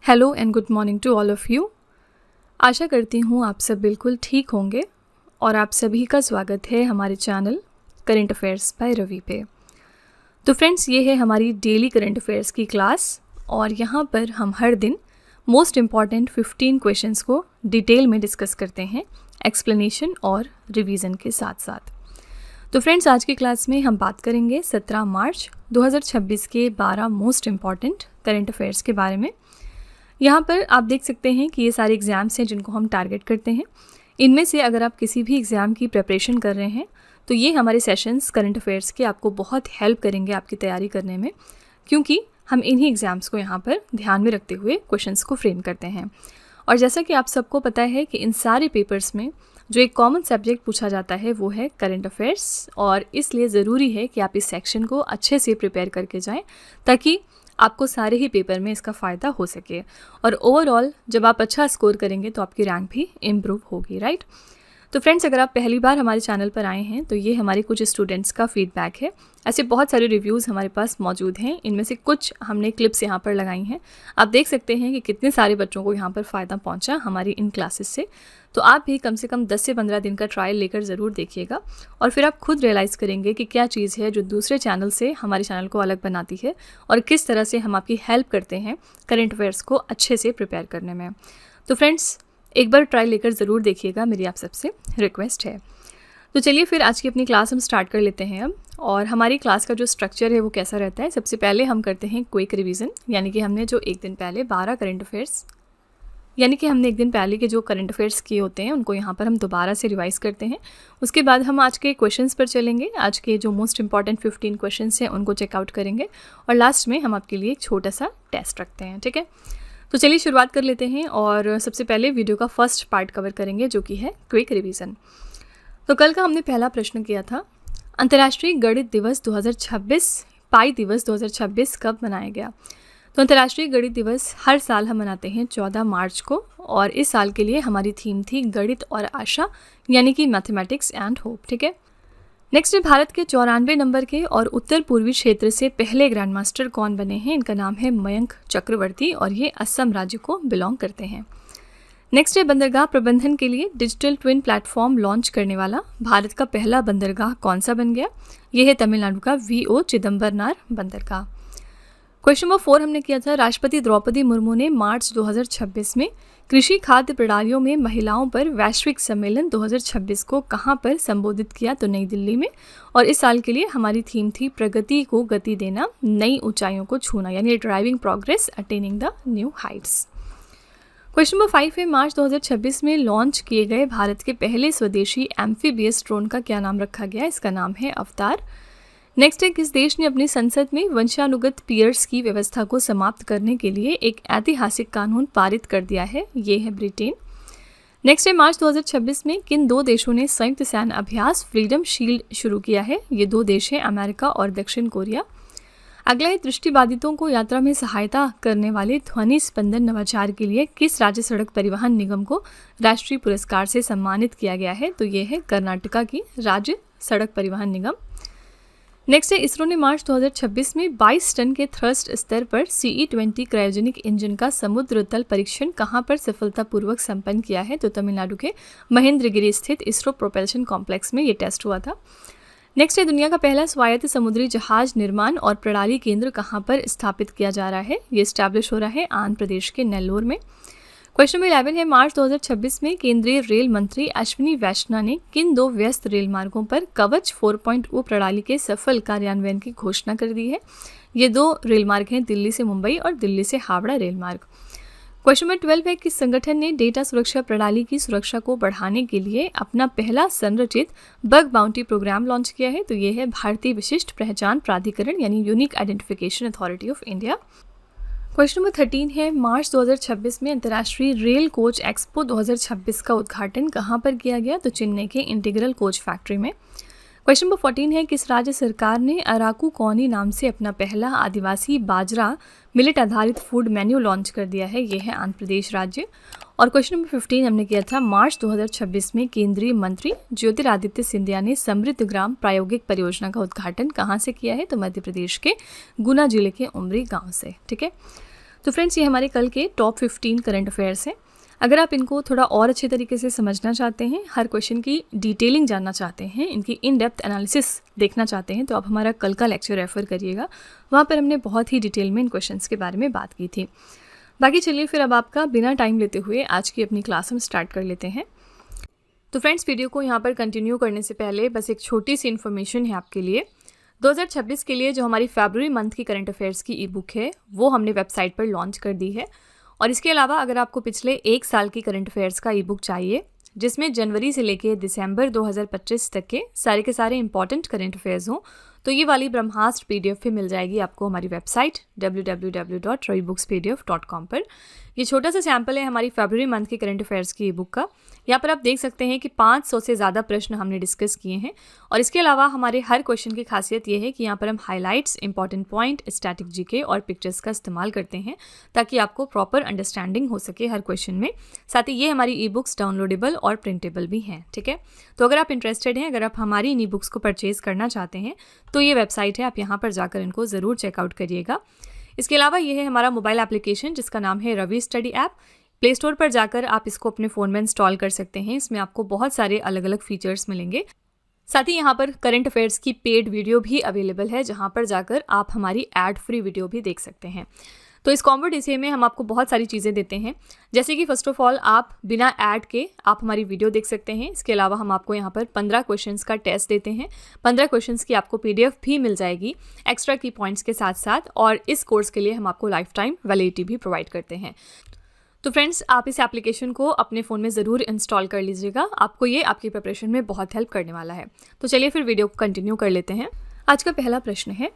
Hello and good morning to all of you. आशा करती हूँ आप सब बिल्कुल ठीक होंगे और आप सभी का स्वागत है हमारे channel current affairs by Ravi पे। तो फ्रेंड्स, ये है हमारी डेली करंट अफेयर्स की क्लास और यहाँ पर हम हर दिन मोस्ट इम्पॉर्टेंट 15 क्वेश्चंस को डिटेल में डिस्कस करते हैं एक्सप्लेनेशन और रिवीजन के साथ साथ। तो फ्रेंड्स, आज की क्लास में हम बात करेंगे 17 मार्च 2026 के 12 मोस्ट इम्पॉर्टेंट करंट अफेयर्स के बारे में। यहाँ पर आप देख सकते हैं कि ये सारे एग्ज़ाम्स हैं जिनको हम टारगेट करते हैं। इनमें से अगर आप किसी भी एग्ज़ाम की प्रिपरेशन कर रहे हैं तो ये हमारे सेशंस करंट अफेयर्स के आपको बहुत हेल्प करेंगे आपकी तैयारी करने में, क्योंकि हम इन्हीं एग्ज़ाम्स को यहाँ पर ध्यान में रखते हुए क्वेश्चंस को फ्रेम करते हैं। और जैसा कि आप सबको पता है कि इन सारे पेपर्स में जो एक कॉमन सब्जेक्ट पूछा जाता है वो है करंट अफेयर्स, और इसलिए ज़रूरी है कि आप इस सेक्शन को अच्छे से प्रिपेयर करके जाएँ ताकि आपको सारे ही पेपर में इसका फ़ायदा हो सके। और ओवरऑल जब आप अच्छा स्कोर करेंगे तो आपकी रैंक भी इम्प्रूव होगी, राइट। तो फ्रेंड्स, अगर आप पहली बार हमारे चैनल पर आए हैं तो ये हमारे कुछ स्टूडेंट्स का फीडबैक है। ऐसे बहुत सारे रिव्यूज़ हमारे पास मौजूद हैं, इनमें से कुछ हमने क्लिप्स यहाँ पर लगाई हैं। आप देख सकते हैं कि कितने सारे बच्चों को यहाँ पर फ़ायदा पहुँचा हमारी इन क्लासेस से। तो आप भी कम से कम 10 से 15 दिन का ट्रायल लेकर ज़रूर देखिएगा और फिर आप खुद रियलाइज़ करेंगे कि क्या चीज़ है जो दूसरे चैनल से हमारे चैनल को अलग बनाती है और किस तरह से हम आपकी हेल्प करते हैं करंट अफेयर्स को अच्छे से प्रिपेयर करने में। तो फ्रेंड्स, एक बार ट्राई लेकर ज़रूर देखिएगा, मेरी आप सबसे रिक्वेस्ट है। तो चलिए फिर आज की अपनी क्लास हम स्टार्ट कर लेते हैं अब। और हमारी क्लास का जो स्ट्रक्चर है वो कैसा रहता है, सबसे पहले हम करते हैं क्विक रिवीजन, यानी कि हमने जो एक दिन पहले 12 करंट अफेयर्स यानी कि हमने एक दिन पहले के जो करंट अफेयर्स किए होते हैं उनको यहाँ पर हम दोबारा से रिवाइज़ करते हैं। उसके बाद हम आज के क्वेश्चंस पर चलेंगे, आज के जो मोस्ट इंपॉर्टेंट 15 क्वेश्चंस हैं उनको चेकआउट करेंगे और लास्ट में हम आपके लिए एक छोटा सा टेस्ट रखते हैं, ठीक है। तो चलिए शुरुआत कर लेते हैं और सबसे पहले वीडियो का फर्स्ट पार्ट कवर करेंगे जो कि है क्विक रिवीजन। तो कल का हमने पहला प्रश्न किया था, अंतर्राष्ट्रीय गणित दिवस 2026 पाई दिवस 2026 कब मनाया गया। तो अंतर्राष्ट्रीय गणित दिवस हर साल हम मनाते हैं 14 मार्च को, और इस साल के लिए हमारी थीम थी गणित और आशा, यानी कि मैथमेटिक्स एंड होप, ठीक है। नेक्स्ट है, भारत के 94 नंबर के और उत्तर पूर्वी क्षेत्र से पहले ग्रैंड मास्टर कौन बने हैं। इनका नाम है मयंक चक्रवर्ती और ये असम राज्य को बिलोंग करते हैं। नेक्स्ट है, बंदरगाह प्रबंधन के लिए डिजिटल ट्विन प्लेटफॉर्म लॉन्च करने वाला भारत का पहला बंदरगाह कौन सा बन गया। ये है तमिलनाडु का VO चिदम्बरनार बंदरगाह। क्वेश्चन नंबर 4 हमने किया था, राष्ट्रपति द्रौपदी मुर्मू ने मार्च 2026 में कृषि खाद्य प्रणालियों में महिलाओं पर वैश्विक सम्मेलन 2026 को कहां पर संबोधित किया। तो नई दिल्ली में, और इस साल के लिए हमारी थीम थी प्रगति को गति देना, नई ऊंचाइयों को छूना, यानी driving progress attaining the new Heights. Question number 5 है, मार्च 2026 में लॉन्च किए गए भारत के पहले स्वदेशी एम्फीबियस ड्रोन का क्या नाम रखा गया। इसका नाम है अवतार। नेक्स्ट है, किस देश ने अपनी संसद में वंशानुगत पीयर्स की व्यवस्था को समाप्त करने के लिए एक ऐतिहासिक कानून पारित कर दिया है। ये है ब्रिटेन। नेक्स्ट है, मार्च 2026 में किन दो देशों ने संयुक्त सैन्य अभ्यास फ्रीडम शील्ड शुरू किया है। ये दो देश हैं अमेरिका और दक्षिण कोरिया। अगला है, दृष्टिबाधितों को यात्रा में सहायता करने वाले ध्वनि स्पंदन नवाचार के लिए किस राज्य सड़क परिवहन निगम को राष्ट्रीय पुरस्कार से सम्मानित किया गया है। तो ये है कर्नाटका की राज्य सड़क परिवहन निगम। नेक्स्ट है, इसरो ने मार्च 2026 में 22 टन के थ्रस्ट स्तर पर CE-20 क्रायोजेनिक इंजन का समुद्र तल परीक्षण कहां पर सफलतापूर्वक संपन्न किया है। तो तमिलनाडु के महेंद्रगिरी स्थित इसरो प्रोपल्शन कॉम्प्लेक्स में ये टेस्ट हुआ था। नेक्स्ट है, दुनिया का पहला स्वायत्त समुद्री जहाज निर्माण और प्रणाली केंद्र कहां पर स्थापित किया जा रहा है। ये स्टैब्लिश हो रहा है आंध्र प्रदेश के नेल्लोर में। क्वेश्चन नंबर 11 है, मार्च 2026 में केंद्रीय रेल मंत्री अश्विनी वैष्णव ने किन दो व्यस्त रेल मार्गों पर कवच 4.0 प्रणाली के सफल कार्यान्वयन की घोषणा कर दी है। ये दो रेल मार्ग हैं, दिल्ली से मुंबई और दिल्ली से हावड़ा रेल मार्ग। क्वेश्चन नंबर 12 है, किस संगठन ने डेटा सुरक्षा प्रणाली की सुरक्षा को बढ़ाने के लिए अपना पहला संरचित बग बाउंटी प्रोग्राम लॉन्च किया है। तो ये है भारतीय विशिष्ट पहचान प्राधिकरण, यानी unique identification authority of India. Question number 13 है, मार्च 2026 में अंतर्राष्ट्रीय रेल कोच एक्सपो 2026 का उद्घाटन कहां पर किया गया। तो चेन्नई के इंटीग्रल कोच फैक्ट्री में। क्वेश्चन नंबर 14 है, किस राज्य सरकार ने अराकू कौनी नाम से अपना पहला आदिवासी बाजरा मिलेट आधारित फूड मेन्यू लॉन्च कर दिया है। यह है आंध्र प्रदेश राज्य। और क्वेश्चन नंबर 15 हमने किया था, मार्च 2026 में केंद्रीय मंत्री ज्योतिरादित्य सिंधिया ने समृद्ध ग्राम प्रायोगिक परियोजना का उद्घाटन कहां से किया है। तो मध्य प्रदेश के गुना जिले के उमरी गाँव से, ठीक है। तो फ्रेंड्स, ये हमारे कल के टॉप 15 करंट अफेयर्स हैं। अगर आप इनको थोड़ा और अच्छे तरीके से समझना चाहते हैं, हर क्वेश्चन की डिटेलिंग जानना चाहते हैं, इनकी इन डेप्थ एनालिसिस देखना चाहते हैं, तो आप हमारा कल का लेक्चर रेफ़र करिएगा। वहाँ पर हमने बहुत ही डिटेल में इन क्वेश्चंस के बारे में बात की थी। बाकी चलिए फिर अब आपका बिना टाइम लेते हुए आज की अपनी क्लास हम स्टार्ट कर लेते हैं। तो फ्रेंड्स, वीडियो को यहाँ पर कंटिन्यू करने से पहले बस एक छोटी सी इन्फॉर्मेशन है आपके लिए। 2026 के लिए जो हमारी फरवरी मंथ की करंट अफेयर्स की ई बुक है वो हमने वेबसाइट पर लॉन्च कर दी है। और इसके अलावा अगर आपको पिछले 1 साल की करंट अफेयर्स का ई बुक चाहिए जिसमें जनवरी से लेके दिसंबर 2025 तक के सारे इंपॉर्टेंट करंट अफेयर्स हों, तो ये वाली ब्रह्मास्त्र PDF भी मिल जाएगी आपको हमारी वेबसाइट www.ravibookspdf.com पर। ये छोटा सा सैम्पल है हमारी फरवरी मंथ की करंट अफेयर्स की ई बुक का। यहाँ पर आप देख सकते हैं कि 500 से ज़्यादा प्रश्न हमने डिस्कस किए हैं। और इसके अलावा हमारे हर क्वेश्चन की खासियत ये है कि यहाँ पर हम highlights, important point, static GK और पिक्चर्स का इस्तेमाल करते हैं ताकि आपको प्रॉपर अंडरस्टैंडिंग हो सके हर क्वेश्चन में। साथ ही ये हमारी ई बुक्स डाउनलोडेबल और प्रिंटेबल भी हैं। ठीक है, तो अगर आप इंटरेस्टेड हैं, अगर आप हमारी इन ई बुक्स को परचेज़ करना चाहते हैं तो ये वेबसाइट है, आप यहाँ पर जाकर इनको ज़रूर चेकआउट करिएगा। इसके अलावा ये है हमारा मोबाइल एप्लीकेशन जिसका नाम है Ravi study app. Play store पर जाकर आप इसको अपने फ़ोन में इंस्टॉल कर सकते हैं। इसमें आपको बहुत सारे अलग अलग फीचर्स मिलेंगे। साथ ही यहाँ पर करंट अफेयर्स की पेड वीडियो भी अवेलेबल है जहाँ पर जाकर आप हमारी एड फ्री वीडियो भी देख सकते हैं। तो इस कॉम्बो डीसीए में हम आपको बहुत सारी चीज़ें देते हैं, जैसे कि फर्स्ट ऑफ ऑल आप बिना ऐड के आप हमारी वीडियो देख सकते हैं। इसके अलावा हम आपको यहाँ पर 15 क्वेश्चंस का टेस्ट देते हैं। 15 क्वेश्चंस की आपको PDF भी मिल जाएगी एक्स्ट्रा की पॉइंट्स के साथ साथ। और इस कोर्स के लिए हम आपको लाइफ टाइम वैलिडिटी भी प्रोवाइड करते हैं। तो फ्रेंड्स, आप इस एप्लीकेशन को अपने फ़ोन में ज़रूर इंस्टॉल कर लीजिएगा। आपको ये आपकी प्रिपरेशन में बहुत हेल्प करने वाला है। तो चलिए फिर वीडियो को कंटिन्यू कर लेते हैं। आज का पहला प्रश्न है,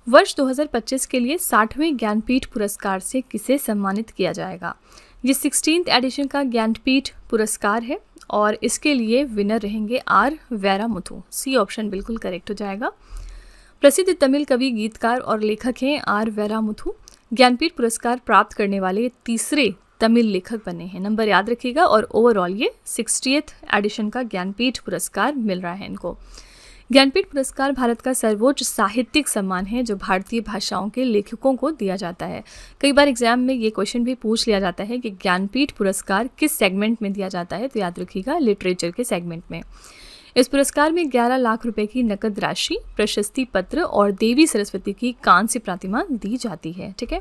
वर्ष 2025 के लिए 60वें ज्ञानपीठ पुरस्कार से किसे सम्मानित किया जाएगा। ये 16th एडिशन का ज्ञानपीठ पुरस्कार है और इसके लिए विनर रहेंगे R वैरामुथु। सी ऑप्शन बिल्कुल करेक्ट हो जाएगा। प्रसिद्ध तमिल कवि, गीतकार और लेखक हैं R वैरामुथु। ज्ञानपीठ पुरस्कार प्राप्त करने वाले तीसरे तमिल लेखक बने हैं। नंबर याद रखिएगा। और ओवरऑल ये 60th एडिशन का ज्ञानपीठ पुरस्कार मिल रहा है इनको। ज्ञानपीठ पुरस्कार भारत का सर्वोच्च साहित्यिक सम्मान है जो भारतीय भाषाओं के लेखकों को दिया जाता है। कई बार एग्जाम में ये क्वेश्चन भी पूछ लिया जाता है कि ज्ञानपीठ पुरस्कार किस सेगमेंट में दिया जाता है, तो याद रखिएगा लिटरेचर के सेगमेंट में। इस पुरस्कार में 11 लाख रुपए की नकद राशि, प्रशस्ति पत्र और देवी सरस्वती की कांस्य प्रतिमा दी जाती है। ठीक है,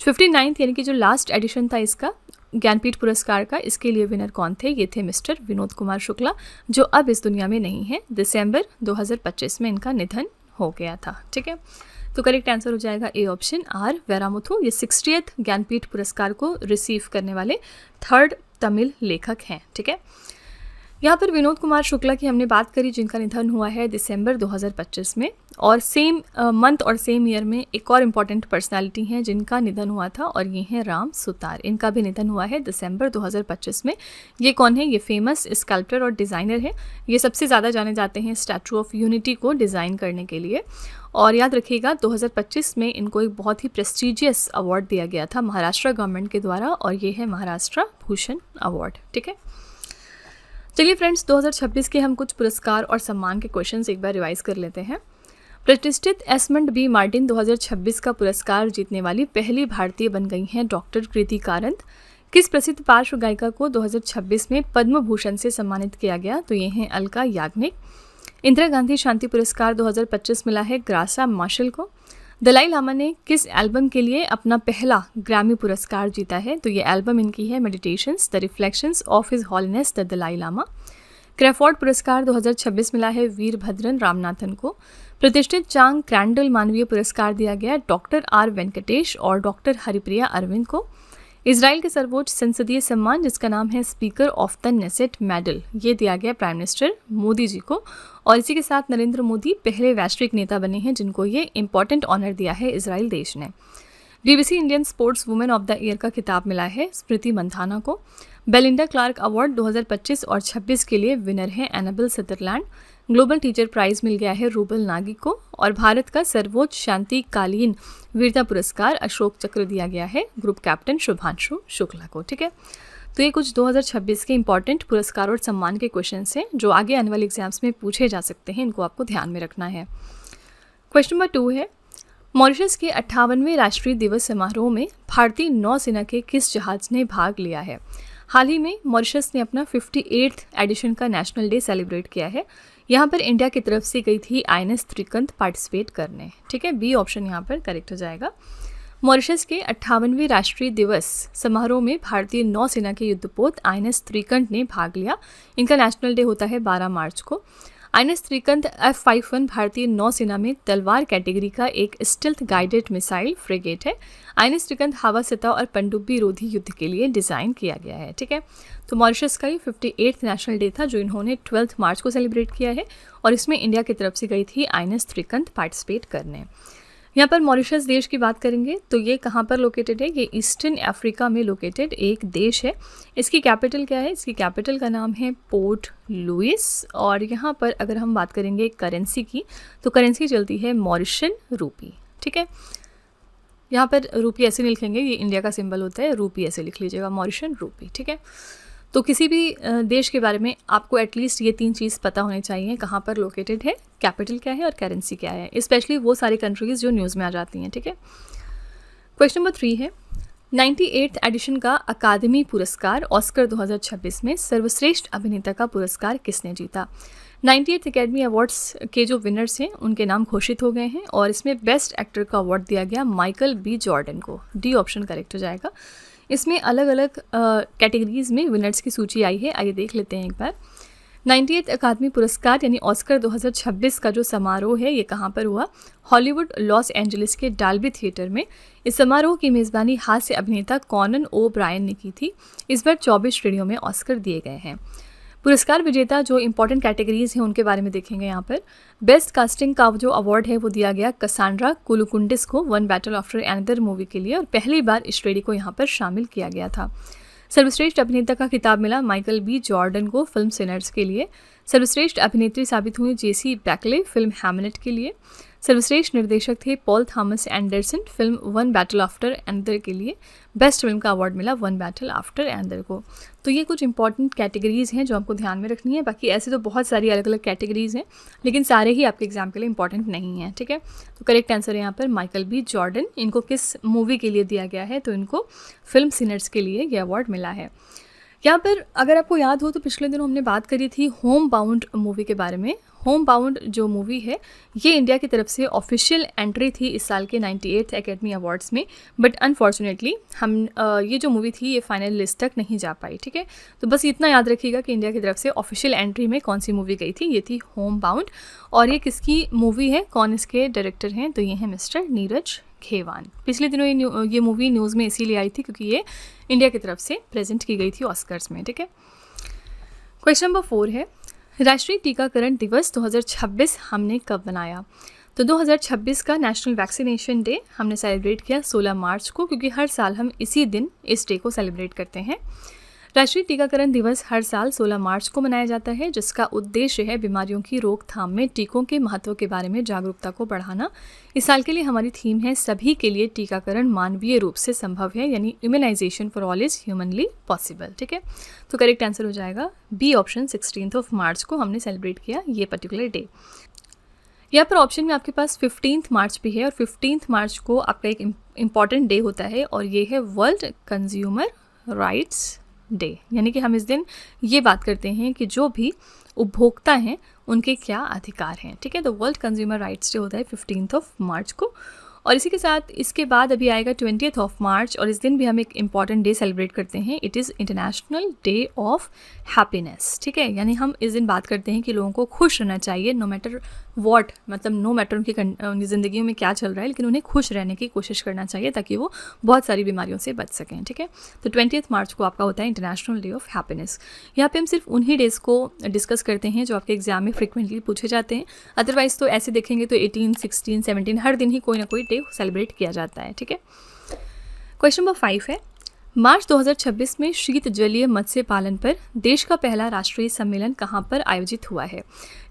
59th यानी कि जो लास्ट एडिशन था इसका ज्ञानपीठ पुरस्कार का, इसके लिए विनर कौन थे? ये थे मिस्टर विनोद कुमार शुक्ला, जो अब इस दुनिया में नहीं है। दिसंबर 2025 में इनका निधन हो गया था। ठीक है, तो करेक्ट आंसर हो जाएगा ए ऑप्शन R वैरामुथु। ये 60th ज्ञानपीठ पुरस्कार को रिसीव करने वाले 3rd तमिल लेखक हैं। ठीक है, यहाँ पर विनोद कुमार शुक्ला की हमने बात करी जिनका निधन हुआ है दिसंबर 2025 में। और सेम मंथ और सेम ईयर में एक और इम्पॉर्टेंट पर्सनालिटी हैं जिनका निधन हुआ था और ये हैं राम सुतार। इनका भी निधन हुआ है दिसंबर 2025 में। ये कौन है? ये फेमस स्कल्प्टर और डिज़ाइनर है। ये सबसे ज़्यादा जाने जाते हैं स्टैचू ऑफ यूनिटी को डिज़ाइन करने के लिए। और याद रखिएगा 2025 में इनको एक बहुत ही प्रेस्टीजियस अवार्ड दिया गया था महाराष्ट्र गवर्नमेंट के द्वारा, और ये है महाराष्ट्र भूषण अवार्ड। ठीक है, चलिए फ्रेंड्स, 2026 के हम कुछ पुरस्कार और सम्मान के क्वेश्चंस एक बार रिवाइज कर लेते हैं। प्रतिष्ठित एस्मंड बी मार्टिन 2026 का पुरस्कार जीतने वाली पहली भारतीय बन गई हैं डॉक्टर कृति कारंत। किस प्रसिद्ध पार्श्व गायिका को 2026 में पद्म भूषण से सम्मानित किया गया? तो ये हैं अलका याग्निक। इंदिरा गांधी शांति पुरस्कार 2025 मिला है ग्रासा मार्शल को। दलाई लामा ने किस एल्बम के लिए अपना पहला ग्रैमी पुरस्कार जीता है? तो ये एल्बम इनकी है meditations the reflections of his holiness the Dalai Lama. Crafoord पुरस्कार 2026 मिला है वीरभद्रन रामनाथन को। प्रतिष्ठित चांग क्रैंडल मानवीय पुरस्कार दिया गया डॉक्टर R वेंकटेश और डॉक्टर हरिप्रिया अरविंद को। इजराइल के सर्वोच्च संसदीय सम्मान जिसका नाम है speaker of the Knesset medal, ये दिया गया प्राइम मिनिस्टर मोदी जी को। और इसी के साथ नरेंद्र मोदी पहले वैश्विक नेता बने हैं जिनको ये इंपॉर्टेंट ऑनर दिया है इजराइल देश ने। BBC Indian sports women of the year का खिताब मिला है स्मृति मंधाना को। बेलिंडा क्लार्क अवार्ड 2025 और 26 के लिए विनर है Annabel Sutherland. Global teacher prize मिल गया है रूबल नागी को। और भारत का सर्वोच्च शांतिकालीन वीरता पुरस्कार अशोक चक्र दिया गया है ग्रुप कैप्टन शुभांशु शुक्ला को। ठीक है, तो ये कुछ 2026 के इंपॉर्टेंट पुरस्कार और सम्मान के क्वेश्चन हैं जो आगे आने वाले एग्जाम्स में पूछे जा सकते हैं, इनको आपको ध्यान में रखना है। क्वेश्चन नंबर 2 है, मॉरिशस के 58वें राष्ट्रीय दिवस समारोह में भारतीय नौसेना के किस जहाज ने भाग लिया है? हाल ही में मॉरिशस ने अपना 58th एडिशन का नेशनल डे सेलिब्रेट किया है। यहाँ पर इंडिया की तरफ से गई थी INS त्रिकंत पार्टिसिपेट करने। ठीक है, बी ऑप्शन यहाँ पर करेक्ट हो जाएगा। मॉरिशस के 58वें राष्ट्रीय दिवस समारोह में भारतीय नौसेना के युद्धपोत INS त्रिकंत ने भाग लिया। इनका नेशनल डे होता है 12 मार्च को। INS त्रिकंत F51 भारतीय नौसेना में तलवार कैटेगरी का एक स्टेल्थ गाइडेड मिसाइल फ्रिगेट है। INS त्रिकंत हवा सतह और पनडुब्बी रोधी युद्ध के लिए डिज़ाइन किया गया है। ठीक है, तो मॉरिशस का ये 58th नेशनल डे था जो इन्होंने 12 मार्च को सेलिब्रेट किया है और इसमें इंडिया की तरफ से गई थी INS त्रिकंत पार्टिसिपेट करने। यहाँ पर मॉरिशस देश की बात करेंगे तो ये कहाँ पर लोकेटेड है? ये ईस्टर्न अफ्रीका में लोकेटेड एक देश है। इसकी कैपिटल क्या है? इसकी कैपिटल का नाम है पोर्ट लुइस। और यहाँ पर अगर हम बात करेंगे करेंसी की तो करेंसी चलती है मॉरिशन रूपी। ठीक है, यहाँ पर रूपी ऐसे नहीं लिखेंगे, ये इंडिया का सिंबल होता है, रूपी ऐसे लिख लीजिएगा, मॉरिशन रूपी। ठीक है, तो किसी भी देश के बारे में आपको एटलीस्ट ये 3 चीज़ पता होनी चाहिए, कहाँ पर लोकेटेड है, कैपिटल क्या है और करेंसी क्या है, स्पेशली वो सारी कंट्रीज़ जो न्यूज़ में आ जाती हैं। ठीक है, क्वेश्चन नंबर 3 है 98th एडिशन का अकादमी पुरस्कार ऑस्कर 2026 में सर्वश्रेष्ठ अभिनेता का पुरस्कार किसने जीता? 98th अकेडमी अवार्ड्स के जो विनर्स हैं उनके नाम घोषित हो गए हैं और इसमें बेस्ट एक्टर का अवार्ड दिया गया माइकल बी जॉर्डन को। डी ऑप्शन करेक्ट हो जाएगा। इसमें अलग अलग कैटेगरीज में विनर्स की सूची आई है, आइए देख लेते हैं एक बार। 98th अकादमी पुरस्कार यानी ऑस्कर 2026 का जो समारोह है ये कहाँ पर हुआ? हॉलीवुड लॉस एंजलिस के डाल्बी थिएटर में। इस समारोह की मेज़बानी हास्य अभिनेता कॉनन ओ ब्रायन ने की थी। इस बार 24 श्रेणियों में ऑस्कर दिए गए हैं। पुरस्कार विजेता जो इंपॉर्टेंट कैटेगरीज हैं उनके बारे में देखेंगे। यहाँ पर बेस्ट कास्टिंग का जो अवार्ड है वो दिया गया कसांड्रा कुलुकुंडिस को one battle after another movie के लिए और पहली बार इस श्रेणी को यहाँ पर शामिल किया गया था। सर्वश्रेष्ठ अभिनेता का खिताब मिला माइकल बी जॉर्डन को फिल्म सिनर्स के लिए। सर्वश्रेष्ठ अभिनेत्री साबित हुई जेसी बैकले फिल्म हैमलेट के लिए। सर्वश्रेष्ठ निर्देशक थे Paul Thomas Anderson film one battle after another के लिए। बेस्ट फिल्म का अवार्ड मिला वन बैटल आफ्टर एनदर को। तो ये कुछ इंपॉर्टेंट कैटेगरीज हैं जो आपको ध्यान में रखनी है। बाकी ऐसे तो बहुत सारी अलग अलग कैटेगरीज हैं लेकिन सारे ही आपके एग्जाम के लिए इंपॉर्टेंट नहीं हैं। ठीक है, तो करेक्ट आंसर है यहाँ पर माइकल बी जॉर्डन। इनको किस मूवी के लिए दिया गया है? तो इनको फिल्म सिनर्स के लिए ये अवार्ड मिला है। यहाँ पर अगर आपको याद हो तो पिछले दिनों हमने बात करी थी होम बाउंड मूवी के बारे में। होम बाउंड जो मूवी है ये इंडिया की तरफ से ऑफिशियल एंट्री थी इस साल के 98th एकेडमी अवार्ड्स में, बट अनफॉर्चुनेटली हम ये जो मूवी थी ये फाइनल लिस्ट तक नहीं जा पाई। ठीक है, तो बस इतना याद रखिएगा कि इंडिया की तरफ से ऑफिशियल एंट्री में कौन सी मूवी गई थी, ये थी होम बाउंड। और ये किसकी मूवी है, कौन इसके डायरेक्टर हैं? तो ये हैं मिस्टर नीरज खेवान। पिछले दिनों ये मूवी न्यूज़ में इसीलिए आई थी क्योंकि ये इंडिया की तरफ से प्रेजेंट की गई थी ऑस्कर्स में। ठीक है, क्वेश्चन नंबर 4 है राष्ट्रीय टीकाकरण दिवस 2026 हमने कब मनाया? तो 2026 का नेशनल वैक्सीनेशन डे हमने सेलिब्रेट किया 16 मार्च को, क्योंकि हर साल हम इसी दिन इस डे को सेलिब्रेट करते हैं। राष्ट्रीय टीकाकरण दिवस हर साल 16 मार्च को मनाया जाता है, जिसका उद्देश्य है बीमारियों की रोकथाम में टीकों के महत्व के बारे में जागरूकता को बढ़ाना। इस साल के लिए हमारी थीम है सभी के लिए टीकाकरण मानवीय रूप से संभव है, यानी immunisation for all is humanly possible. ठीक है, तो करेक्ट आंसर हो जाएगा बी ऑप्शन। 16 मार्च को हमने सेलिब्रेट किया ये पर्टिकुलर डे। यहाँ पर ऑप्शन में आपके पास 15 मार्च भी है और 15 मार्च को आपका एक इम्पॉर्टेंट डे होता है और ये है वर्ल्ड कंज्यूमर राइट्स डे। यानी कि हम इस दिन ये बात करते हैं कि जो भी उपभोक्ता हैं उनके क्या अधिकार हैं। ठीक है, तो वर्ल्ड कंज्यूमर राइट्स डे होता है 15 मार्च को। और इसी के साथ इसके बाद अभी आएगा 20 मार्च और इस दिन भी हम एक इम्पॉर्टेंट डे सेलिब्रेट करते हैं। It is international day of happiness. ठीक है, यानी हम इस दिन बात करते हैं कि लोगों को खुश रहना चाहिए नो मैटर वॉट, मतलब नो मैटर उनकी ज़िंदगी में क्या चल रहा है, लेकिन उन्हें खुश रहने की कोशिश करना चाहिए ताकि वो बहुत सारी बीमारियों से बच सकें। ठीक है, तो 20 मार्च को आपका होता है इंटरनेशनल डे ऑफ हैप्पीनेस। यहाँ पे हम सिर्फ उन्हीं डेज़ को डिस्कस करते हैं जो आपके एग्जाम में फ्रिक्वेंटली पूछे जाते हैं। अदरवाइज़ तो ऐसे देखेंगे तो 18, 16, 17 हर दिन ही कोई ना कोई डे सेलिब्रेट किया जाता है। ठीक है, क्वेश्चन नंबर 5 है मार्च 2026 में शीत जलीय मत्स्य पालन पर देश का पहला राष्ट्रीय सम्मेलन कहाँ पर आयोजित हुआ है?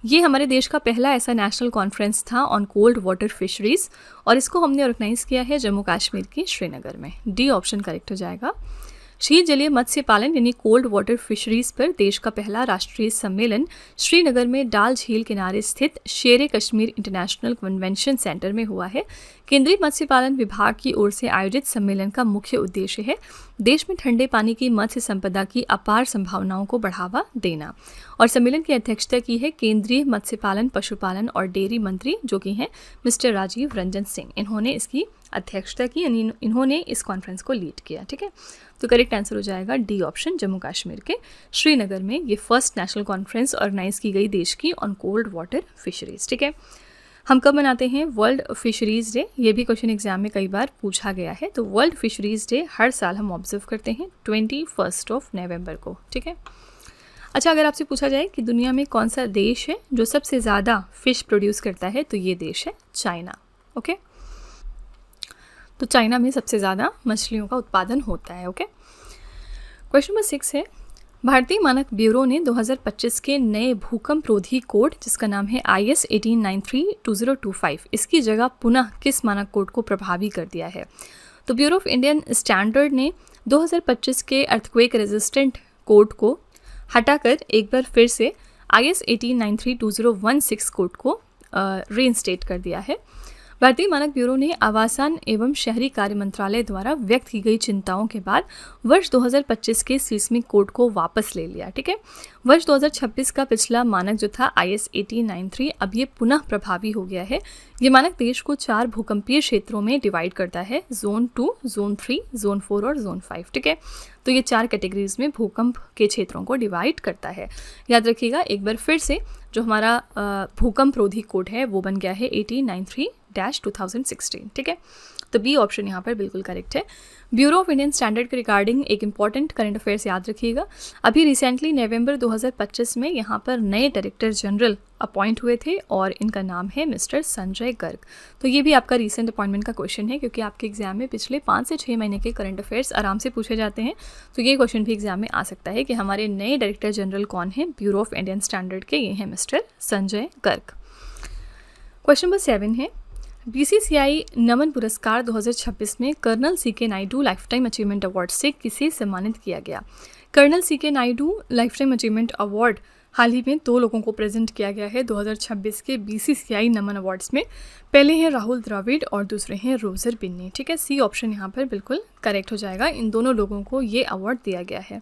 ये हमारे देश का पहला ऐसा नेशनल कॉन्फ्रेंस था ऑन कोल्ड वाटर फिशरीज और इसको हमने ऑर्गेनाइज किया है जम्मू कश्मीर के श्रीनगर में। डी ऑप्शन करेक्ट हो जाएगा। शीत जलीय मत्स्य पालन यानी कोल्ड वाटर फिशरीज पर देश का पहला राष्ट्रीय सम्मेलन श्रीनगर में डाल झील किनारे स्थित शेर कश्मीर इंटरनेशनल कन्वेंशन सेंटर में हुआ है। केंद्रीय मत्स्य पालन विभाग की ओर से आयोजित सम्मेलन का मुख्य उद्देश्य है देश में ठंडे पानी की मत्स्य संपदा की अपार संभावनाओं को बढ़ावा देना। और सम्मेलन की अध्यक्षता की है केंद्रीय मत्स्य पालन, पशुपालन और डेयरी मंत्री जो कि हैं मिस्टर राजीव रंजन सिंह। इन्होंने इसकी अध्यक्षता की, इन्होंने इस कॉन्फ्रेंस को लीड किया। ठीक है, तो करेक्ट आंसर हो जाएगा डी ऑप्शन, जम्मू कश्मीर के श्रीनगर में ये फर्स्ट नेशनल कॉन्फ्रेंस ऑर्गेनाइज की गई देश की ऑन कोल्ड वाटर फिशरीज। ठीक है, हम कब मनाते हैं वर्ल्ड फिशरीज़ डे? ये भी क्वेश्चन एग्जाम में कई बार पूछा गया है। तो वर्ल्ड फिशरीज़ डे हर साल हम ऑब्जर्व करते हैं 21 नवंबर को। ठीक है, अच्छा, अगर आपसे पूछा जाए कि दुनिया में कौन सा देश है जो सबसे ज़्यादा फिश प्रोड्यूस करता है, तो ये देश है चाइना। ओके, तो चाइना में सबसे ज़्यादा मछलियों का उत्पादन होता है। ओके, क्वेश्चन नंबर 6 है, भारतीय मानक ब्यूरो ने 2025 के नए भूकंप रोधी कोड जिसका नाम है IS 1893-2025 इसकी जगह पुनः किस मानक कोड को प्रभावी कर दिया है? तो ब्यूरो ऑफ इंडियन स्टैंडर्ड ने 2025 के अर्थक्वेक रेजिस्टेंट कोड को हटाकर एक बार फिर से IS 1893-2016 कोड को रीइंस्टेट कर दिया है। भारतीय मानक ब्यूरो ने आवासन एवं शहरी कार्य मंत्रालय द्वारा व्यक्त की गई चिंताओं के बाद वर्ष 2025 के सीस्मिक कोड को वापस ले लिया। ठीक है, वर्ष 2026 का पिछला मानक जो था IS 1893 अब ये पुनः प्रभावी हो गया है। ये मानक देश को 4 भूकंपीय क्षेत्रों में डिवाइड करता है, जोन 2, जोन 3, जोन 4 और जोन 5। ठीक है, तो ये 4 कैटेगरीज में भूकंप के क्षेत्रों को डिवाइड करता है। याद रखिएगा एक बार फिर से, जो हमारा भूकंप रोधी कोड है वो बन गया है 1893-2016। ठीक है, तो बी ऑप्शन यहाँ पर बिल्कुल करेक्ट है। ब्यूरो ऑफ इंडियन स्टैंडर्ड के रिगार्डिंग एक इंपॉर्टेंट करंट अफेयर्स याद रखिएगा। अभी रिसेंटली नवंबर 2025 में यहाँ पर नए डायरेक्टर जनरल अपॉइंट हुए थे और इनका नाम है मिस्टर संजय गर्ग। तो ये भी आपका रिसेंट अपॉइंटमेंट का क्वेश्चन है, क्योंकि आपके एग्जाम में पिछले 5 से 6 महीने के करंट अफेयर्स आराम से पूछे जाते हैं। तो ये क्वेश्चन भी एग्जाम में आ सकता है कि हमारे नए डायरेक्टर जनरल कौन है ब्यूरो ऑफ इंडियन स्टैंडर्ड के, ये हैं mister Sanjay Garg. Question number 7 है, BCCI नमन पुरस्कार 2026 में colonel CK Naidu life time achievement award से किसे सम्मानित किया गया? Colonel CK Naidu life time achievement award हाल ही में 2 लोगों को प्रेजेंट किया गया है 2026 के BCCI नमन अवार्ड्स में। पहले हैं राहुल द्रविड़ और दूसरे हैं रोजर बिन्नी। ठीक है, सी ऑप्शन यहाँ पर बिल्कुल करेक्ट हो जाएगा। इन दोनों लोगों को ये अवार्ड दिया गया है।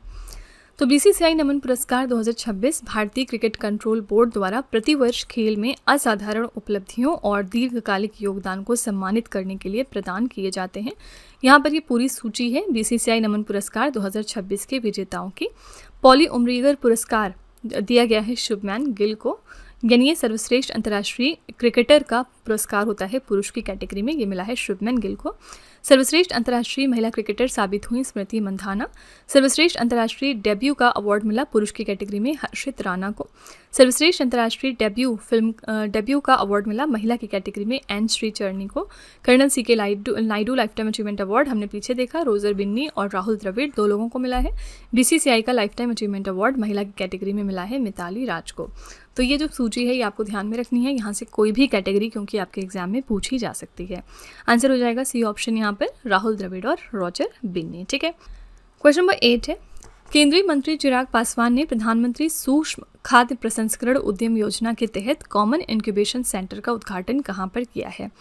तो BCCI नमन पुरस्कार 2026 भारतीय क्रिकेट कंट्रोल बोर्ड द्वारा प्रतिवर्ष खेल में असाधारण उपलब्धियों और दीर्घकालिक योगदान को सम्मानित करने के लिए प्रदान किए जाते हैं। यहाँ पर ये पूरी सूची है BCCI नमन पुरस्कार 2026 के विजेताओं की। पॉली उमरीगर पुरस्कार दिया गया है शुभमैन गिल को, यानी ये सर्वश्रेष्ठ अंतर्राष्ट्रीय क्रिकेटर का पुरस्कार होता है पुरुष की कैटेगरी में, ये मिला है शुभमैन गिल को। सर्वश्रेष्ठ अंतर्राष्ट्रीय महिला क्रिकेटर साबित हुई स्मृति मंधाना। सर्वश्रेष्ठ अंतर्राष्ट्रीय डेब्यू का अवार्ड मिला पुरुष की कैटेगरी में हर्षित राणा को। सर्वश्रेष्ठ अंतर्राष्ट्रीय डेब्यू का अवार्ड मिला महिला की कैटेगरी में एन श्री चरनी को। Colonel CK Naidu life time achievement award हमने पीछे देखा, रोजर बिन्नी और राहुल द्रविड़ 2 लोगों को मिला है। BCCI का लाइफ टाइम अचीवमेंट अवार्ड महिला की कैटेगरी में मिला है मिताली राज को। तो ये जो सूची है ये आपको ध्यान में रखनी है, यहाँ से कोई भी कैटेगरी क्योंकि आपके एग्जाम में पूछी जा सकती है। आंसर हो जाएगा सी ऑप्शन यहाँ पर राहुल द्रविड़ और रोजर बिन्नी। ठीक है, क्वेश्चन नंबर 8 है, केंद्रीय मंत्री चिराग पासवान ने प्रधानमंत्री सूक्ष्म खाद्य प्रसंस्करण उद्यम योजना के तहत कॉमन इंक्यूबेशन सेंटर का उद्घाटन कहाँ पर किया है?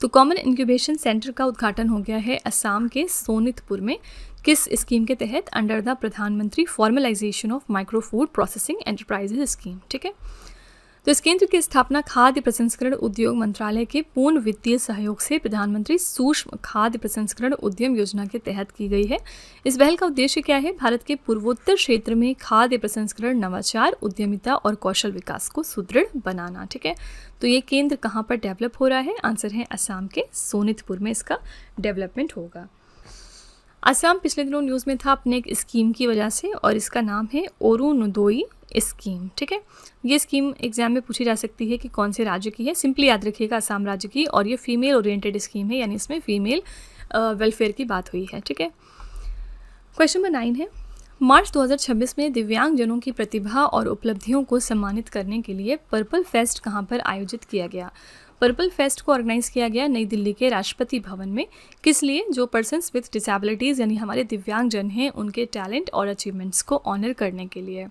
तो कॉमन इंक्यूबेशन सेंटर का उद्घाटन हो गया है असम के सोनितपुर में। किस स्कीम के तहत? अंडर द प्रधानमंत्री formalisation of micro food processing enterprises scheme. ठीक है, तो इस केंद्र की स्थापना खाद्य प्रसंस्करण उद्योग मंत्रालय के पूर्ण वित्तीय सहयोग से प्रधानमंत्री सूक्ष्म खाद्य प्रसंस्करण उद्यम योजना के तहत की गई है। इस पहल का उद्देश्य क्या है? भारत के पूर्वोत्तर क्षेत्र में खाद्य प्रसंस्करण, नवाचार, उद्यमिता और कौशल विकास को सुदृढ़ बनाना। ठीक है, तो ये केंद्र कहाँ पर डेवलप हो रहा है? आंसर है असम के सोनितपुर में इसका डेवलपमेंट होगा। असम पिछले दिनों न्यूज़ में था अपने एक स्कीम की वजह से, और इसका नाम है अरुणोदय स्कीम। ठीक है, ये स्कीम एग्जाम में पूछी जा सकती है कि कौन से राज्य की है। सिंपली याद रखिएगा असम राज्य की, और ये फीमेल ओरिएंटेड स्कीम है, यानी इसमें फीमेल वेलफेयर की बात हुई है। ठीक है, क्वेश्चन नंबर 9 है, मार्च 2026 में दिव्यांगजनों की प्रतिभा और उपलब्धियों को सम्मानित करने के लिए पर्पल फेस्ट कहाँ पर आयोजित किया गया? पर्पल फेस्ट को ऑर्गेनाइज किया गया नई दिल्ली के राष्ट्रपति भवन में। किस लिए? जो पर्सन्स विथ डिसेबिलिटीज़ यानी हमारे दिव्यांगजन हैं उनके टैलेंट और अचीवमेंट्स को ऑनर करने के लिए।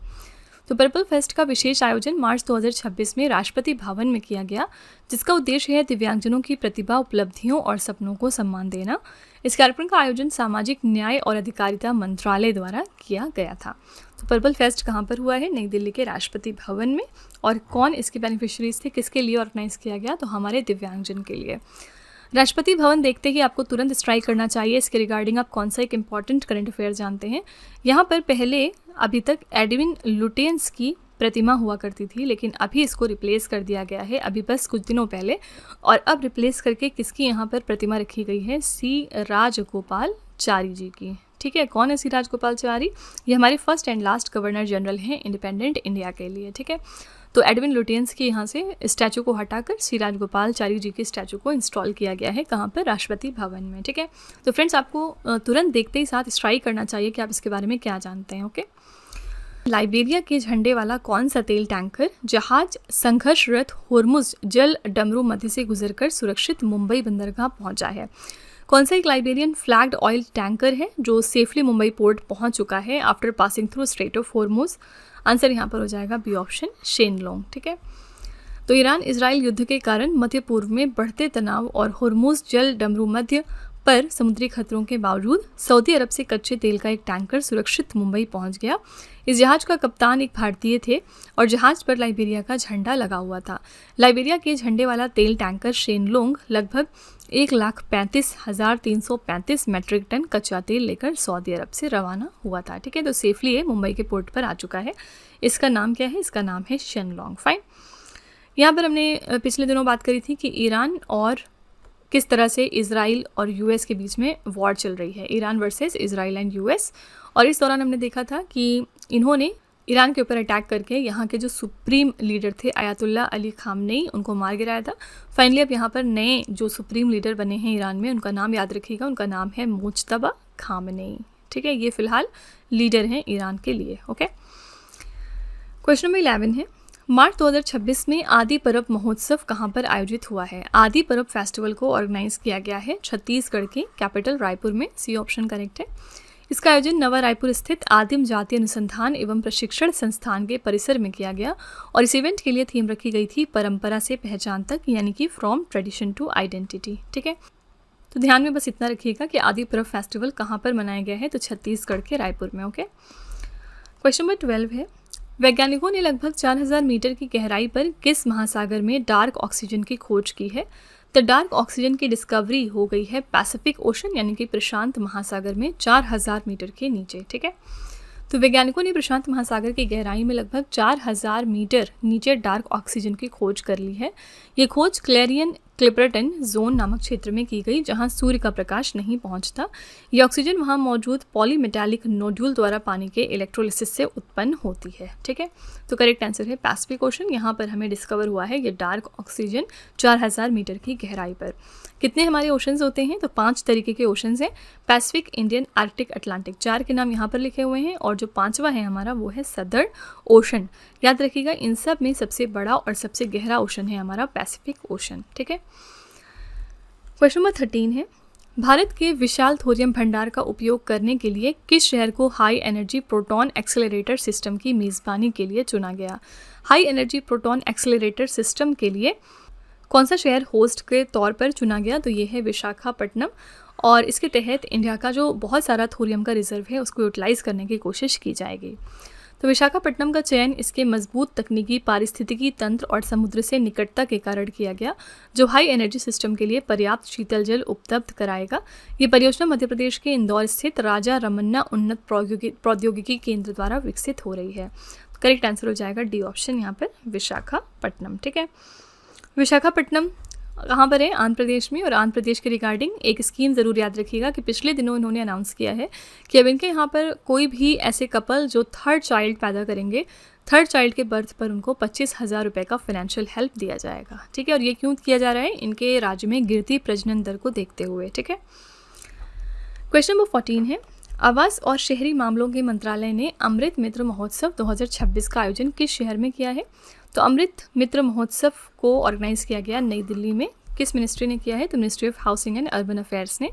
तो पर्पल फेस्ट का विशेष आयोजन मार्च 2026 में राष्ट्रपति भवन में किया गया, जिसका उद्देश्य है दिव्यांगजनों की प्रतिभा, उपलब्धियों और सपनों को सम्मान देना। इस कार्यक्रम का आयोजन सामाजिक न्याय और अधिकारिता मंत्रालय द्वारा किया गया था। तो पर्पल फेस्ट कहाँ पर हुआ है? नई दिल्ली के राष्ट्रपति भवन में। और कौन इसके बेनिफिशरीज थे, किसके लिए ऑर्गेनाइज किया गया? तो हमारे दिव्यांगजन के लिए। राष्ट्रपति भवन देखते ही आपको तुरंत स्ट्राइक करना चाहिए इसके रिगार्डिंग आप कौन सा एक इम्पॉर्टेंट करंट अफेयर जानते हैं। यहाँ पर पहले अभी तक एडविन लुटियंस की प्रतिमा हुआ करती थी, लेकिन अभी इसको रिप्लेस कर दिया गया है, अभी बस कुछ दिनों पहले। और अब रिप्लेस करके किसकी यहाँ पर प्रतिमा रखी गई है? सी राजगोपालचारी जी की। ठीक है, कौन है सी राजगोपालचारी? ये हमारे first and last governor general हैं इंडिपेंडेंट इंडिया के लिए। ठीक है, तो एडविन लुटियंस के यहाँ से स्टैचू को हटाकर सी राजगोपालचारी जी के स्टैचू को इंस्टॉल किया गया है। कहाँ पर? राष्ट्रपति भवन में। ठीक है, तो फ्रेंड्स आपको तुरंत देखते ही साथ स्ट्राइक करना चाहिए कि आप इसके बारे में क्या जानते हैं। ओके, लाइबेरिया के झंडे वाला कौन सा तेल टैंकर जहाज संघर्षरत होर्मुज जल डमरू मध्य से गुजरकर सुरक्षित मुंबई बंदरगाह पहुंचा है? कौन सा एक लाइबेरियन फ्लैग्ड ऑयल टैंकर है जो सेफली मुंबई पोर्ट पहुंच चुका है after passing through straight of Hormuz? Answer यहाँ पर हो जाएगा बी ऑप्शन, शेनलोंग। ठीक है, तो ईरान इजराइल युद्ध के कारण मध्य पूर्व में बढ़ते तनाव और होर्मुज जल डमरू मध्य पर समुद्री खतरों के बावजूद सऊदी अरब से कच्चे तेल का एक टैंकर सुरक्षित मुंबई पहुंच गया। इस जहाज का कप्तान एक भारतीय थे और जहाज पर लाइबेरिया का झंडा लगा हुआ था। लाइबेरिया के झंडे वाला तेल टैंकर शेनलोंग लगभग 1,35,335 मैट्रिक टन कच्चा तेल लेकर सऊदी अरब से रवाना हुआ था। ठीक है, तो सेफली ये मुंबई के पोर्ट पर आ चुका है। इसका नाम क्या है? इसका नाम है शेनलोंग। फाइन, यहाँ पर हमने पिछले दिनों बात करी थी कि ईरान और किस तरह से इजराइल और यूएस के बीच में वॉर चल रही है, Iran versus Israel and US. और इस दौरान हमने देखा था कि इन्होंने ईरान के ऊपर अटैक करके यहाँ के जो सुप्रीम लीडर थे आयतुल्ला अली खामनेई, उनको मार गिराया था। फाइनली अब यहाँ पर नए जो सुप्रीम लीडर बने हैं ईरान में, उनका नाम याद रखिएगा, उनका नाम है मुज्तबा खामनेई। ठीक है, ये फिलहाल लीडर हैं ईरान के लिए। ओके, क्वेश्चन नंबर 11 है, मार्च 2026 में आदि पर्व महोत्सव कहाँ पर आयोजित हुआ है? आदि पर्व फेस्टिवल को ऑर्गेनाइज किया गया है छत्तीसगढ़ के कैपिटल रायपुर में। सी ऑप्शन करेक्ट है। इसका आयोजन नवा रायपुर स्थित आदिम जाति अनुसंधान एवं प्रशिक्षण संस्थान के परिसर में किया गया और इस इवेंट के लिए थीम रखी गई थी परंपरा से पहचान तक, यानी कि फ्रॉम ट्रेडिशन टू आइडेंटिटी। ठीक है, तो ध्यान में बस इतना रखिएगा कि आदि पर्व फेस्टिवल कहाँ पर मनाया गया है? तो छत्तीसगढ़ के रायपुर में। ओके, क्वेश्चन नंबर 12 है, वैज्ञानिकों ने लगभग 4000 मीटर की गहराई पर किस महासागर में डार्क ऑक्सीजन की खोज की है? द डार्क ऑक्सीजन की डिस्कवरी हो गई है पैसिफिक ओशन यानी कि प्रशांत महासागर में 4000 मीटर के नीचे। ठीक है, तो वैज्ञानिकों ने प्रशांत महासागर की गहराई में लगभग 4000 मीटर नीचे डार्क ऑक्सीजन की खोज कर ली है। ये खोज क्लेरियन क्लिपर्टन जोन नामक क्षेत्र में की गई, जहां सूर्य का प्रकाश नहीं पहुंचता। ये ऑक्सीजन वहां मौजूद पॉलीमेटालिक नोड्यूल द्वारा पानी के इलेक्ट्रोलिसिस से उत्पन्न होती है। ठीक है, तो करेक्ट आंसर है पैसिफिक ओशन। यहाँ पर हमें डिस्कवर हुआ है ये डार्क ऑक्सीजन 4000 मीटर की गहराई पर। कितने हमारे ओशंस होते हैं? तो 5 तरीके के ओशंस हैं, पैसिफिक, इंडियन, आर्कटिक, अटलांटिक। 4 के नाम यहाँ पर लिखे हुए हैं और जो 5वां है हमारा वो है सदर्न ओशन। याद रखिएगा, इन सब में सबसे बड़ा और सबसे गहरा ओशन है हमारा पैसिफिक ओशन। ठीक है, क्वेश्चन नंबर 13 है, भारत के विशाल थोरियम भंडार का उपयोग करने के लिए किस शहर को high energy proton accelerator system की मेज़बानी के लिए चुना गया? High energy proton accelerator system के लिए कौन सा शहर होस्ट के तौर पर चुना गया? तो ये है विशाखापट्टनम। और इसके तहत इंडिया का जो बहुत सारा थोरियम का रिजर्व है उसको यूटिलाइज करने की कोशिश की जाएगी। तो विशाखापट्टनम का चयन इसके मजबूत तकनीकी, पारिस्थितिकी तंत्र और समुद्र से निकटता के कारण किया गया, जो हाई एनर्जी सिस्टम के लिए पर्याप्त शीतल जल उपलब्ध कराएगा। ये परियोजना मध्य प्रदेश के इंदौर स्थित राजा रमन्ना उन्नत प्रौद्योगिकी केंद्र द्वारा विकसित हो रही है। करेक्ट आंसर हो जाएगा डी ऑप्शन, यहाँ पर विशाखापट्टनम। ठीक है, विशाखापट्टनम कहाँ पर है? आंध्र प्रदेश में। और आंध्र प्रदेश के रिगार्डिंग एक स्कीम ज़रूर याद रखिएगा कि पिछले दिनों इन्होंने अनाउंस किया है कि अब इनके यहाँ पर कोई भी ऐसे कपल जो 3rd चाइल्ड पैदा करेंगे, 3rd चाइल्ड के बर्थ पर उनको 25,000 रुपये का फाइनेंशियल हेल्प दिया जाएगा। ठीक है, और ये क्यों किया जा रहा है? इनके राज्य में गिरती प्रजनन दर को देखते हुए। ठीक है, क्वेश्चन नंबर 14 है, आवास और शहरी मामलों के मंत्रालय ने अमृत मित्र महोत्सव 2026 का आयोजन किस शहर में किया है? तो अमृत मित्र महोत्सव को ऑर्गेनाइज किया गया नई दिल्ली में। किस मिनिस्ट्री ने किया है? तो ministry of housing and urban affairs ने।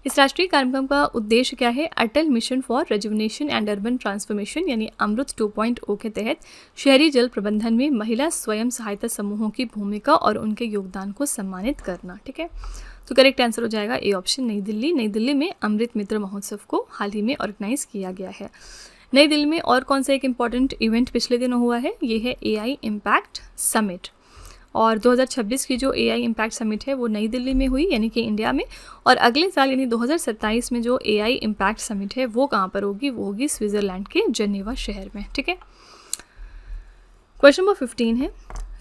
इस राष्ट्रीय कार्यक्रम का उद्देश्य क्या है? Atal mission for rejuvenation and urban transformation यानी अमृत 2.0 के तहत शहरी जल प्रबंधन में महिला स्वयं सहायता समूहों की भूमिका और उनके योगदान को सम्मानित करना। ठीक है, तो करेक्ट आंसर हो जाएगा ए ऑप्शन, नई दिल्ली। नई दिल्ली में अमृत मित्र महोत्सव को हाल ही में ऑर्गेनाइज किया गया है। नई दिल्ली में और कौन सा एक इम्पॉर्टेंट इवेंट पिछले दिनों हुआ है? ये है AI इम्पैक्ट समिट। और 2026 की जो AI इम्पैक्ट समिट है वो नई दिल्ली में हुई, यानी कि इंडिया में। और अगले साल यानी 2027 में जो AI इम्पैक्ट समिट है वो कहाँ पर होगी? वो होगी स्विट्ज़रलैंड के जेनेवा शहर में। ठीक है, क्वेश्चन नंबर 15 है,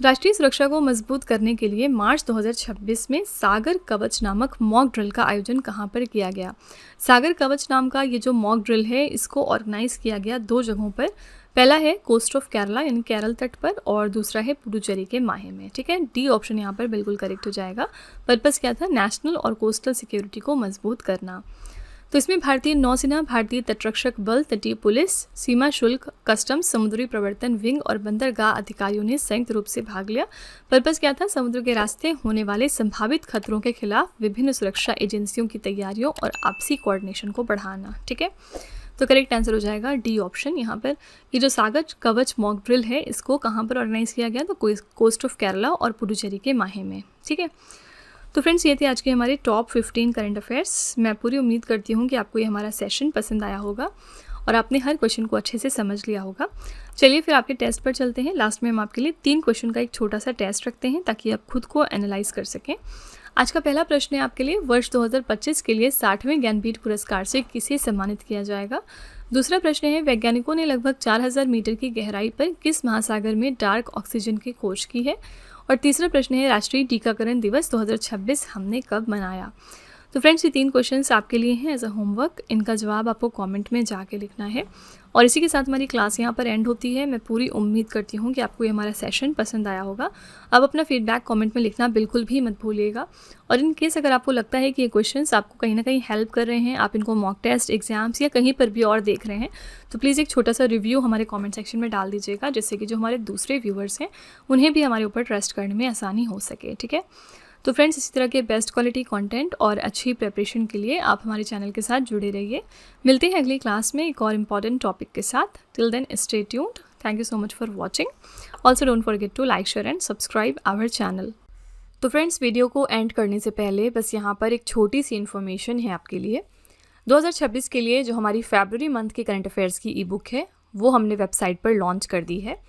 राष्ट्रीय सुरक्षा को मजबूत करने के लिए मार्च 2026 में सागर कवच नामक मॉक ड्रिल का आयोजन कहाँ पर किया गया? सागर कवच नाम का ये जो मॉक ड्रिल है इसको ऑर्गेनाइज किया गया 2 जगहों पर। पहला है कोस्ट ऑफ केरला यानी केरल तट पर, और दूसरा है पुडुचेरी के माहे में। ठीक है, डी ऑप्शन यहाँ पर बिल्कुल करेक्ट हो जाएगा। पर्पस क्या था? नेशनल और कोस्टल सिक्योरिटी को मजबूत करना। तो इसमें भारतीय नौसेना, भारतीय तटरक्षक बल, तटीय पुलिस, सीमा शुल्क, कस्टम्स, समुद्री प्रवर्तन विंग और बंदरगाह अधिकारियों ने संयुक्त रूप से भाग लिया। पर्पस क्या था? समुद्र के रास्ते होने वाले संभावित खतरों के खिलाफ विभिन्न सुरक्षा एजेंसियों की तैयारियों और आपसी कोऑर्डिनेशन को बढ़ाना। ठीक है, तो करेक्ट आंसर हो जाएगा डी ऑप्शन। यहाँ पर ये जो सागर कवच मॉक ड्रिल है इसको कहाँ पर ऑर्गेनाइज किया गया? तो कोस्ट ऑफ केरला और पुडुचेरी के माहे में। ठीक है, तो फ्रेंड्स ये थे आज के हमारे टॉप 15 करंट अफेयर्स। मैं पूरी उम्मीद करती हूँ कि आपको ये हमारा सेशन पसंद आया होगा और आपने हर क्वेश्चन को अच्छे से समझ लिया होगा। चलिए फिर आपके टेस्ट पर चलते हैं। लास्ट में हम आपके लिए 3 क्वेश्चन का एक छोटा सा टेस्ट रखते हैं ताकि आप खुद को एनालाइज कर सकें। आज का पहला प्रश्न है आपके लिए, वर्ष 2025 के लिए 60वें ज्ञानपीठ पुरस्कार से किसे सम्मानित किया जाएगा? दूसरा प्रश्न है, वैज्ञानिकों ने लगभग 4000 मीटर की गहराई पर किस महासागर में डार्क ऑक्सीजन की खोज की है? और तीसरा प्रश्न है, राष्ट्रीय टीकाकरण दिवस 2026 हमने कब मनाया? तो फ्रेंड्स ये 3 क्वेश्चंस आपके लिए हैं एज अ होमवर्क। इनका जवाब आपको कमेंट में जाके लिखना है। और इसी के साथ हमारी क्लास यहाँ पर एंड होती है। मैं पूरी उम्मीद करती हूँ कि आपको ये हमारा सेशन पसंद आया होगा। अब अपना फीडबैक कमेंट में लिखना बिल्कुल भी मत भूलिएगा। और इन केस अगर आपको लगता है कि ये क्वेश्चंस आपको कहीं ना कहीं हेल्प कर रहे हैं, आप इनको मॉक टेस्ट, एग्जाम्स या कहीं पर भी और देख रहे हैं, तो प्लीज़ एक छोटा सा रिव्यू हमारे कॉमेंट सेक्शन में डाल दीजिएगा, जिससे कि जो हमारे दूसरे व्यूअर्स हैं उन्हें भी हमारे ऊपर ट्रस्ट करने में आसानी हो सके। ठीक है, तो फ्रेंड्स इसी तरह के बेस्ट क्वालिटी कंटेंट और अच्छी प्रिपरेशन के लिए आप हमारे चैनल के साथ जुड़े रहिए। मिलते हैं अगली क्लास में एक और इम्पॉर्टेंट टॉपिक के साथ। Till then stay tuned. Thank you so much for watching. Also don't forget to like, share and subscribe our channel. तो फ्रेंड्स वीडियो को एंड करने से पहले बस यहाँ पर एक छोटी सी इन्फॉर्मेशन है आपके लिए। 2026 के लिए जो हमारी फरवरी मंथ के करंट अफेयर्स की ई बुक है वो हमने वेबसाइट पर लॉन्च कर दी है।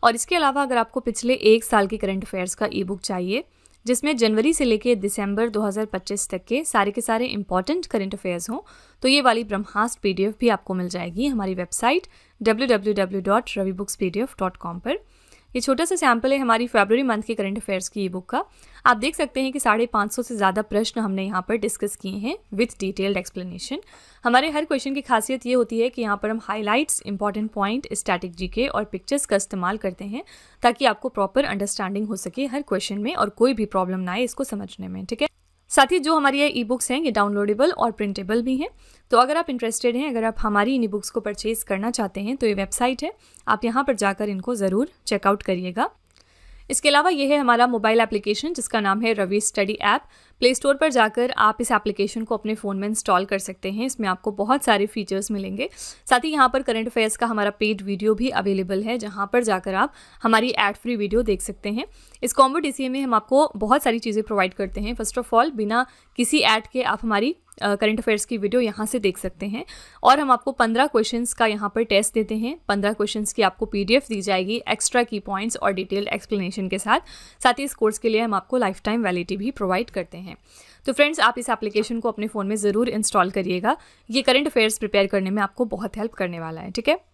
और इसके अलावा अगर आपको पिछले 1 साल की करंट अफेयर्स का ई बुक चाहिए, जिसमें जनवरी से लेके दिसंबर 2025 तक के सारे इंपॉर्टेंट करंट अफेयर्स हों, तो ये वाली ब्रह्मास्त्र PDF भी आपको मिल जाएगी हमारी वेबसाइट www.ravibooks.pdf.com पर। ये छोटा सा सैम्पल है हमारी फरवरी मंथ के करंट अफेयर्स की ई बुक का। आप देख सकते हैं कि 550 से ज़्यादा प्रश्न हमने यहाँ पर डिस्कस किए हैं विथ डिटेल्ड एक्सप्लेनेशन। हमारे हर क्वेश्चन की खासियत ये होती है कि यहाँ पर हम highlights, important point, static GK और पिक्चर्स का इस्तेमाल करते हैं ताकि आपको प्रॉपर अंडरस्टैंडिंग हो सके हर क्वेश्चन में और कोई भी प्रॉब्लम ना आए इसको समझने में। ठीक है, साथ ही जो हमारी ये ई बुक्स हैं ये डाउनलोडेबल और प्रिंटेबल भी हैं। तो अगर आप इंटरेस्टेड हैं, अगर आप हमारी इन ई बुक्स को परचेज करना चाहते हैं, तो ये वेबसाइट है, आप यहाँ पर जाकर इनको ज़रूर चेकआउट करिएगा। इसके अलावा ये है हमारा मोबाइल एप्लीकेशन जिसका नाम है Ravi study app. Play store पर जाकर आप इस एप्लीकेशन को अपने फ़ोन में इंस्टॉल कर सकते हैं। इसमें आपको बहुत सारे फीचर्स मिलेंगे। साथ ही यहाँ पर करंट अफेयर्स का हमारा पेड वीडियो भी अवेलेबल है, जहाँ पर जाकर आप हमारी एड फ्री वीडियो देख सकते हैं। इस कॉम्बो DCA में हम आपको बहुत सारी चीज़ें प्रोवाइड करते हैं। फर्स्ट ऑफ ऑल, बिना किसी ऐड के आप हमारी करंट अफेयर्स की वीडियो यहाँ से देख सकते हैं। और हम आपको 15 क्वेश्चंस का यहाँ पर टेस्ट देते हैं। 15 क्वेश्चंस की आपको PDF दी जाएगी एक्स्ट्रा की पॉइंट्स और डिटेल्ड एक्सप्लेनेशन के साथ। साथ ही इस कोर्स के लिए हम आपको लाइफ टाइम वैलिडिटी भी प्रोवाइड करते हैं। तो फ्रेंड्स आप इस एप्लीकेशन को अपने फ़ोन में ज़रूर इंस्टॉल करिएगा। ये करंट अफेयर्स प्रिपेयर करने में आपको बहुत हेल्प करने वाला है। ठीक है।